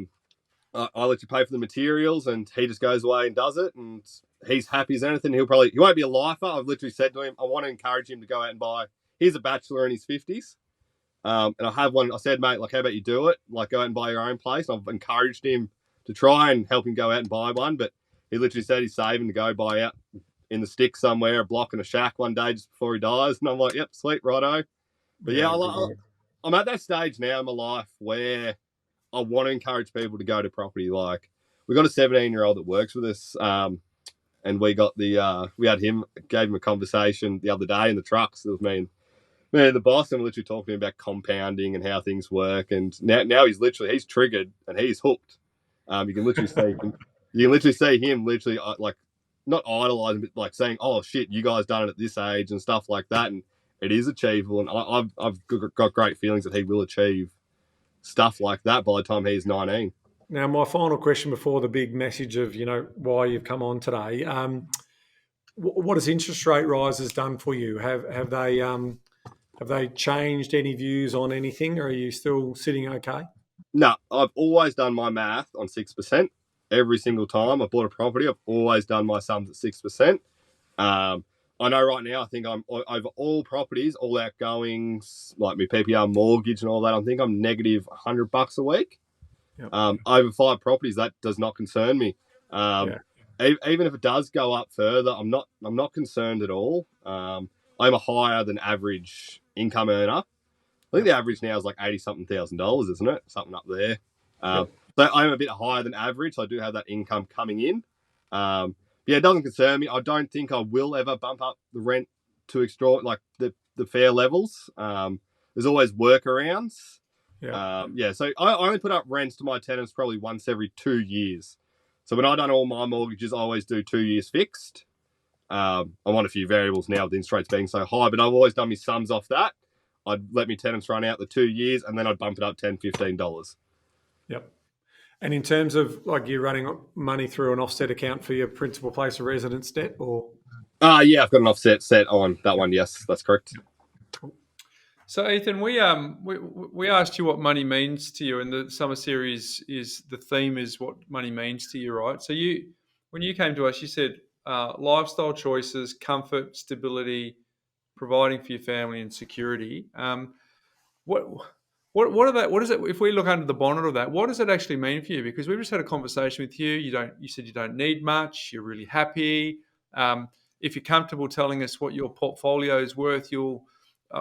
let you pay for the materials, and he just goes away and does it, and he's happy as anything. He won't be a lifer. I've literally said to him, I want to encourage him to go out and buy. He's a bachelor in his 50s, and I have one. I said, mate, like, how about you do it? Like, go out and buy your own place. And I've encouraged him to try and help him go out and buy one, but he literally said he's saving to go buy out in the sticks somewhere, a block in a shack one day just before he dies. And I'm like, yep, sweet, righto. But I'm at that stage now in my life where I want to encourage people to go to property. Like, we got a 17-year-old that works with us, and we got gave him a conversation the other day in the trucks. It was me and the boss, and we're literally talking about compounding and how things work. And now he's triggered and he's hooked. You can literally see him. You can literally see him literally like not idolizing, but like saying, "Oh shit, you guys done it at this age" and stuff like that. And it is achievable, and I've got great feelings that he will achieve stuff like that by the time he's 19. Now, my final question before the big message of why you've come on today. What has interest rate rises done for you? Have they changed any views on anything, or are you still sitting okay? No, I've always done my math on 6%. Every single time I bought a property, I've always done my sums at 6%. I know right now, I think I'm over all properties, all outgoings, like my PPR mortgage and all that. I think I'm negative $100 a week. Yep. Over 5 properties, that does not concern me. Even if it does go up further, I'm not concerned at all. I'm a higher than average income earner. I think the average now is like $80-something thousand, isn't it? Something up there. So I'm a bit higher than average. So I do have that income coming in. It doesn't concern me. I don't think I will ever bump up the rent to the fair levels. There's always workarounds. So I only put up rents to my tenants probably once every 2 years. So when I done all my mortgages, I always do 2 years fixed. I'm on a few variables now with interest rates being so high, but I've always done my sums off that. I'd let my tenants run out the 2 years, and then I'd bump it up $10, $15. Yep. And in terms of like you're running money through an offset account for your principal place of residence debt, or? I've got an offset set on that one. Yes, that's correct. So Ethan, we asked you what money means to you, and the summer series is the theme is what money means to you, right? So when you came to us, you said lifestyle choices, comfort, stability, providing for your family, and security. What are that? What is it? If we look under the bonnet of that, what does it actually mean for you? Because we just had a conversation with you. You said you don't need much. You're really happy. If you're comfortable telling us what your portfolio is worth,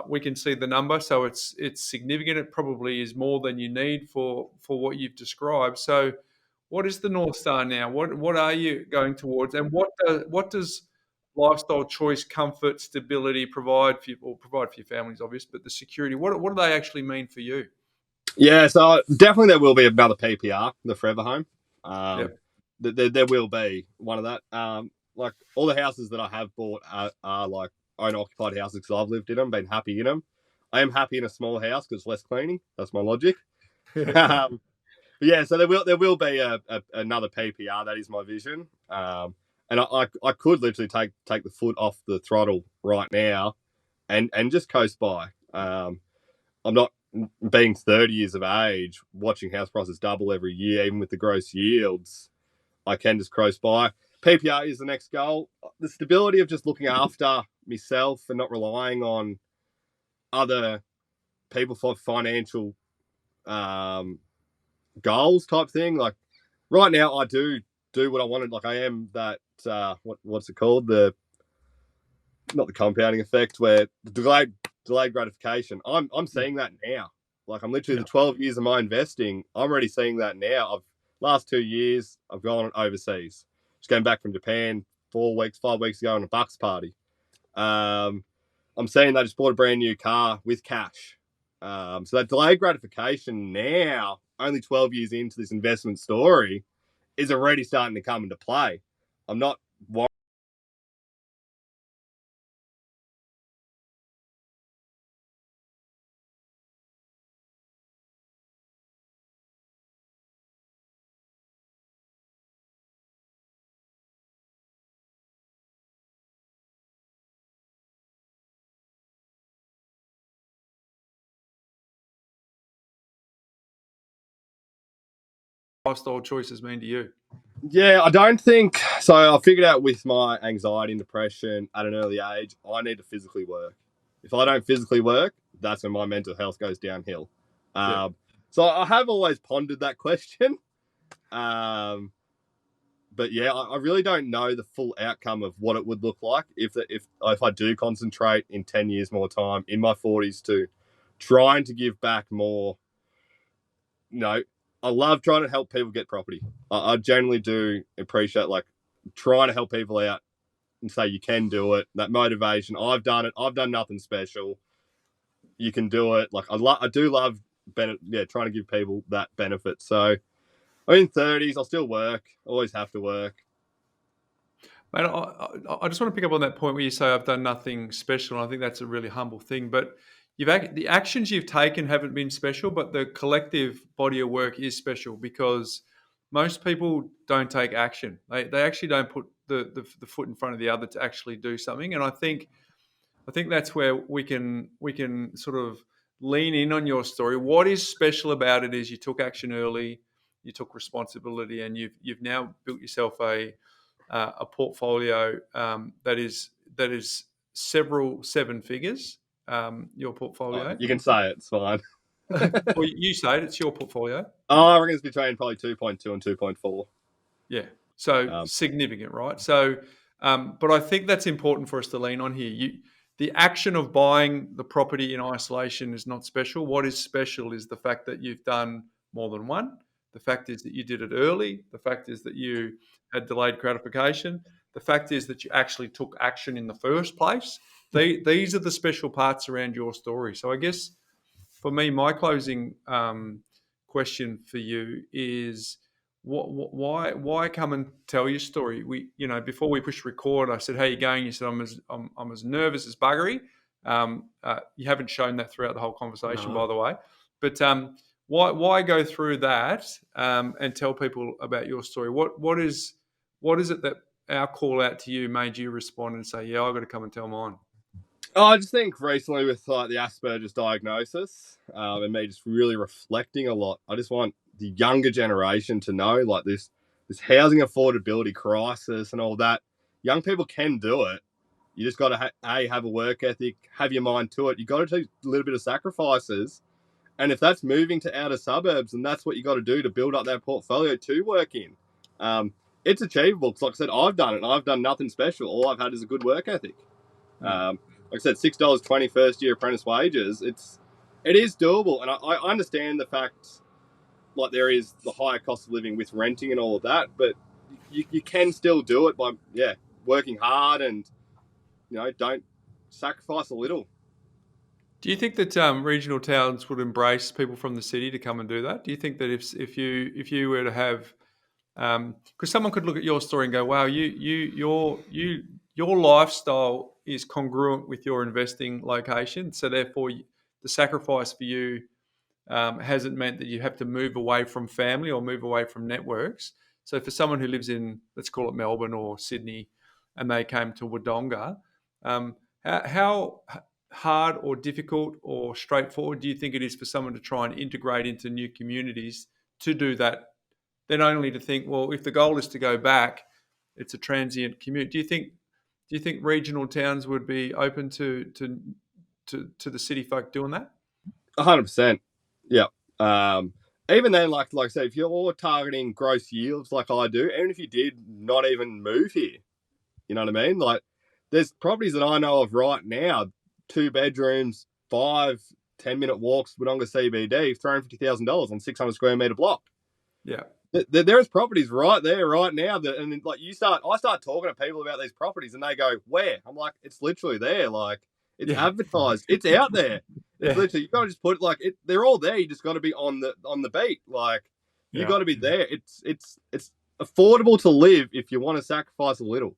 we can see the number. So it's significant. It probably is more than you need for what you've described. So what is the North Star now? What are you going towards? And what does lifestyle choice, comfort, stability provide for your families, obvious, but the security, what do they actually mean for you? Yeah, so definitely there will be another PPR, the forever home. There will be one of that. Like all the houses that I have bought are like owner-occupied houses because I've lived in them, been happy in them. I am happy in a small house because it's less cleaning. That's my logic. So there will be another PPR. That is my vision. And I could literally take the foot off the throttle right now and just coast by. I'm not being 30 years of age, watching house prices double every year, even with the gross yields. I can just coast by. PPR is the next goal. The stability of just looking after myself and not relying on other people for financial goals type thing. Like right now, I do what I wanted. Like I am that what's it called? Not the compounding effect, where the delayed gratification. I'm seeing that now. Like I'm literally the 12 years of my investing. I'm already seeing that now. Last 2 years, I've gone overseas. Just came back from Japan 5 weeks ago on a Bucks party. I'm seeing that I just bought a brand new car with cash. So that delayed gratification now, only 12 years into this investment story, is already starting to come into play. I'm not worried. Lifestyle choices mean to you? Yeah, I don't think so. I figured out with my anxiety and depression at an early age, I need to physically work. If I don't physically work, that's when my mental health goes downhill. So I have always pondered that question. But yeah, I really don't know the full outcome of what it would look like if I do concentrate in 10 years more time in my 40s to trying to give back more. I love trying to help people get property. I generally do appreciate like trying to help people out and say you can do it. That motivation. I've done it. I've done nothing special. You can do it. Like I do love trying to give people that benefit. So I'm in 30s. I'll still work. Always have to work. Mate, I just want to pick up on that point where you say I've done nothing special. And I think that's a really humble thing. But the actions you've taken haven't been special, but the collective body of work is special because most people don't take action. They actually don't put the foot in front of the other to actually do something. And I think that's where we can sort of lean in on your story. What is special about it is you took action early, you took responsibility, and you've now built yourself a portfolio that is seven figures. Your portfolio. You can say it. It's fine. Well, you say it. It's your portfolio. I reckon it's between probably 2.2 and 2.4. Yeah. So significant, right? So, but I think that's important for us to lean on here. The action of buying the property in isolation is not special. What is special is the fact that you've done more than one. The fact is that you did it early. The fact is that you had delayed gratification. The fact is that you actually took action in the first place. These are the special parts around your story. So I guess for me, my closing question for you is, why come and tell your story? Before we push record, I said, "How you going?" You said, "I'm as nervous as buggery." You haven't shown that throughout the whole conversation, by the way. But why go through that and tell people about your story? What is it that our call out to you made you respond and say, "Yeah, I've got to come and tell mine"? I just think recently with like the Aspergers diagnosis and me just really reflecting a lot, I just want the younger generation to know like this housing affordability crisis and all that. Young people can do it. You just got to have a work ethic, have your mind to it. You got to take a little bit of sacrifices, and if that's moving to outer suburbs, and that's what you got to do to build up that portfolio to work in, it's achievable. Because like I said, I've done it. And I've done nothing special. All I've had is a good work ethic. Like I said, $6.20 first year apprentice wages. It is doable, and I understand the fact like there is the higher cost of living with renting and all of that, but you can still do it by working hard and don't sacrifice a little. Do you think that regional towns would embrace people from the city to come and do that? Do you think that if you were to have, because someone could look at your story and go, "Wow, your lifestyle is congruent with your investing location, so therefore the sacrifice for you hasn't meant that you have to move away from family or move away from networks." So for someone who lives in, let's call it Melbourne or Sydney, and they came to Wodonga, how hard or difficult or straightforward do you think it is for someone to try and integrate into new communities to do that? Then only to think, well, if the goal is to go back, it's a transient commute. Do you think regional towns would be open to the city folk doing that? 100%. Yeah. Even then, like I said, if you're targeting gross yields like I do, even if you did not even move here, you know what I mean? Like, there's properties that I know of right now, 2 bedrooms, 5-10-minute walks, Wodonga CBD, $350,000 on 600 square meter block. Yeah. There's properties right there, right now that, and like I start talking to people about these properties, and they go, "Where?" I'm like, "It's literally there. Like, it's advertised. It's out there. It's literally, you got to just put it like it. They're all there. You just got to be on the beat. Like, you got to be there. It's affordable to live if you want to sacrifice a little.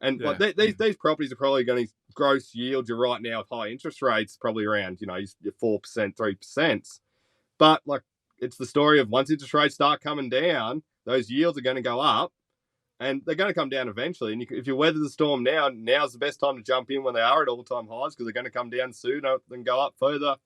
And like these properties are probably going to gross yield you right now with high interest rates, probably around your 4%, 3%. But like, it's the story of once interest rates start coming down, those yields are going to go up, and they're going to come down eventually. And if you weather the storm now's the best time to jump in when they are at all-time highs, because they're going to come down sooner than go up further.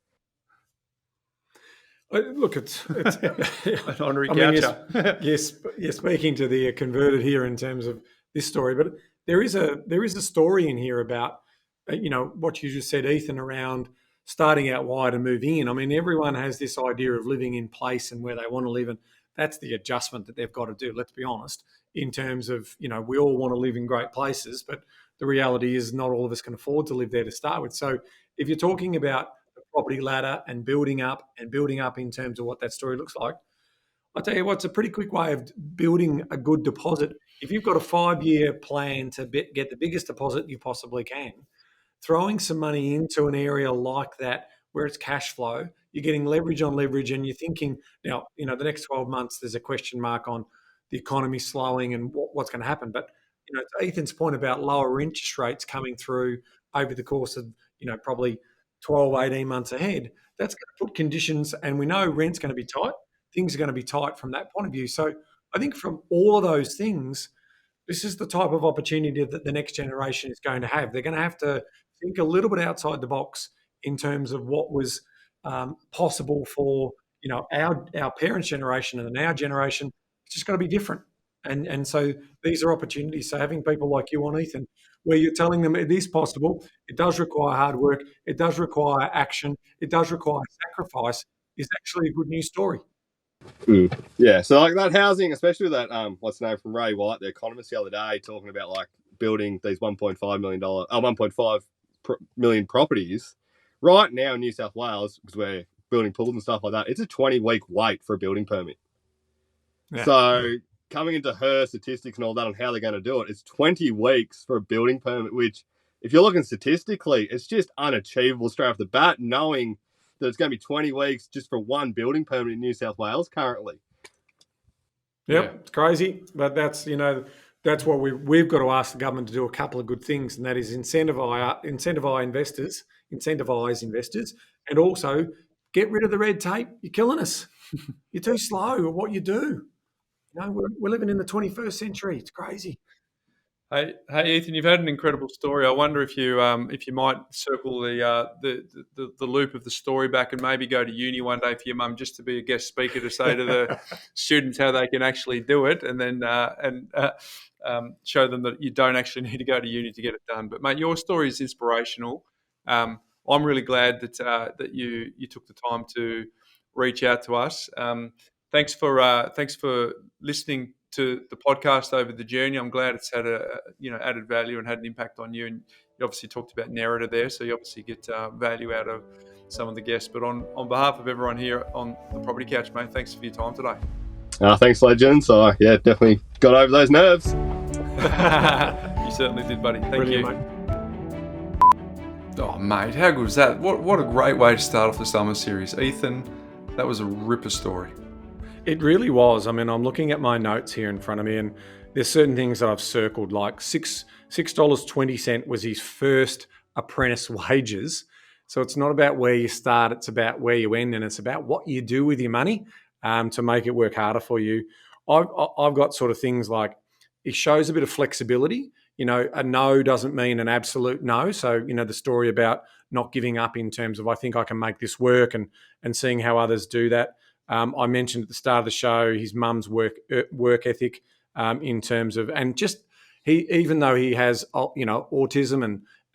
Look, it's an honorary goucher. Yes, speaking to the converted here in terms of this story, but there is a story in here about what you just said, Ethan, around starting out wide and moving in. I mean, everyone has this idea of living in place and where they want to live, and that's the adjustment that they've got to do. Let's be honest, in terms of, we all want to live in great places, but the reality is not all of us can afford to live there to start with. So if you're talking about the property ladder and building up in terms of what that story looks like, I'll tell you what, it's a pretty quick way of building a good deposit. If you've got a 5-year plan to get the biggest deposit you possibly can, throwing some money into an area like that where it's cash flow, you're getting leverage on leverage, and you're thinking now, the next 12 months, there's a question mark on the economy slowing and what's going to happen. But, to Ethan's point about lower interest rates coming through over the course of, probably 12, 18 months ahead, that's going to put conditions, and we know rent's going to be tight. Things are going to be tight from that point of view. So I think from all of those things, this is the type of opportunity that the next generation is going to have. They're going to have to think a little bit outside the box in terms of what was possible for our parents' generation and our generation. It's just got to be different, and so these are opportunities. So having people like you on, Ethan, where you're telling them it is possible, it does require hard work, it does require action, it does require sacrifice, is actually a good news story. Yeah, so like that housing, especially that what's the name from Ray White, the economist, the other day, talking about like building these $1.5 million properties right now in New South Wales, because we're building pools and stuff like that. It's a 20-week wait for a building permit. Yeah. So coming into her statistics and all that on how they're going to do it, it's 20 weeks for a building permit, which if you're looking statistically, it's just unachievable straight off the bat, knowing that it's going to be 20 weeks just for one building permit in New South Wales currently. Yep, It's crazy, but that's what we've got to ask the government to do a couple of good things, and that is incentivize investors, and also get rid of the red tape. You're killing us. You're too slow at what you do. We're living in the 21st century. It's crazy. Hey, Ethan, you've had an incredible story. I wonder if you might circle the loop of the story back and maybe go to uni one day for your mum, just to be a guest speaker to say to the students how they can actually do it, and then show them that you don't actually need to go to uni to get it done. But mate, your story is inspirational. I'm really glad that you took the time to reach out to us. Thanks for listening to the podcast over the journey. I'm glad it's had added value and had an impact on you. And you obviously talked about narrative there, so you obviously get value out of some of the guests. But on behalf of everyone here on the Property Couch, mate, thanks for your time today. Thanks, legend. So yeah, definitely got over those nerves. You certainly did, buddy. Thank you. Mate. Oh, mate, how good was that? What a great way to start off the summer series. Ethan, that was a ripper story. It really was. I mean, I'm looking at my notes here in front of me, and there's certain things that I've circled, like $6.20 was his first apprentice wages. So it's not about where you start, it's about where you end, and it's about what you do with your money to make it work harder for you. I've got sort of things like, it shows a bit of flexibility. A no doesn't mean an absolute no. So, the story about not giving up in terms of, I think I can make this work, and seeing how others do that. I mentioned at the start of the show his mum's work ethic in terms of, and just even though he has autism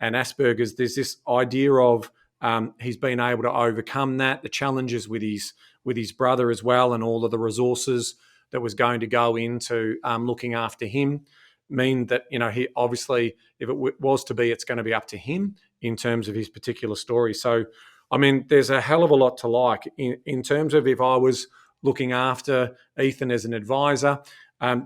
and Aspergers, there's this idea of he's been able to overcome that, the challenges with his brother as well, and all of the resources that was going to go into looking after him mean that he obviously, if it was to be, it's going to be up to him in terms of his particular story. So I mean, there's a hell of a lot to like in terms of, if I was looking after Ethan as an advisor,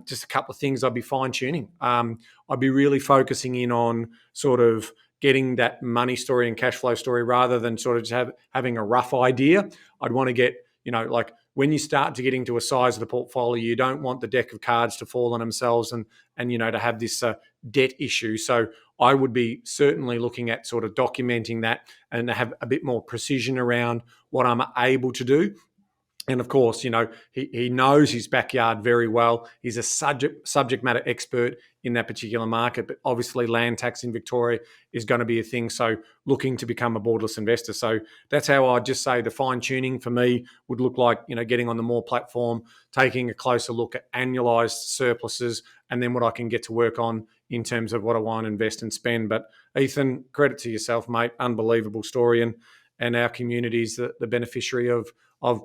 just a couple of things I'd be fine-tuning. I'd be really focusing in on sort of getting that money story and cash flow story, rather than sort of just having a rough idea. I'd want to get, like when you start to get into a size of the portfolio, you don't want the deck of cards to fall on themselves and to have this debt issue. So I would be certainly looking at sort of documenting that and have a bit more precision around what I'm able to do. And of course, he knows his backyard very well. He's a subject matter expert in that particular market, but obviously land tax in Victoria is going to be a thing. So looking to become a borderless investor. So that's how I'd just say the fine tuning for me would look like, getting on the More platform, taking a closer look at annualized surpluses, and then what I can get to work on in terms of what I want to invest and spend. But Ethan, credit to yourself, mate. Unbelievable story. And our community is the beneficiary of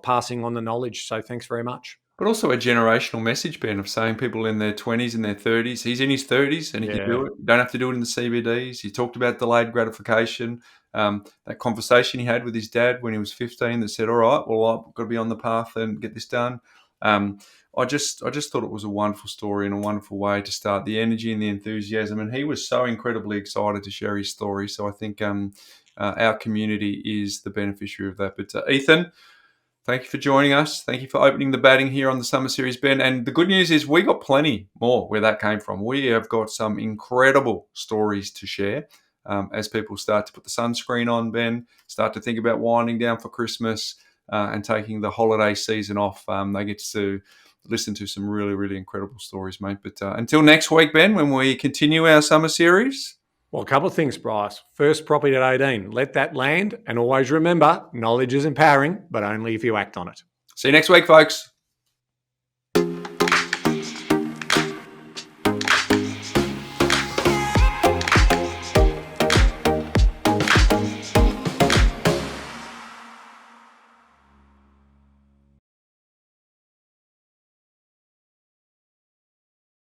passing on the knowledge. So thanks very much. But also a generational message, Ben, of saying people in their 20s and their 30s, he's in his 30s and he can do it. You don't have to do it in the CBDs. He talked about delayed gratification, that conversation he had with his dad when he was 15 that said, all right, well, I've got to be on the path and get this done. I just thought it was a wonderful story and a wonderful way to start, the energy and the enthusiasm. And he was so incredibly excited to share his story. So I think our community is the beneficiary of that. But Ethan, thank you for joining us. Thank you for opening the batting here on the Summer Series, Ben. And the good news is we got plenty more where that came from. We have got some incredible stories to share as people start to put the sunscreen on, Ben, start to think about winding down for Christmas and taking the holiday season off. They get to listen to some really, really incredible stories, mate. But until next week, Ben, when we continue our Summer Series. Well, a couple of things, Bryce. First, property at 18. Let that land. And always remember, knowledge is empowering, but only if you act on it. See you next week, folks.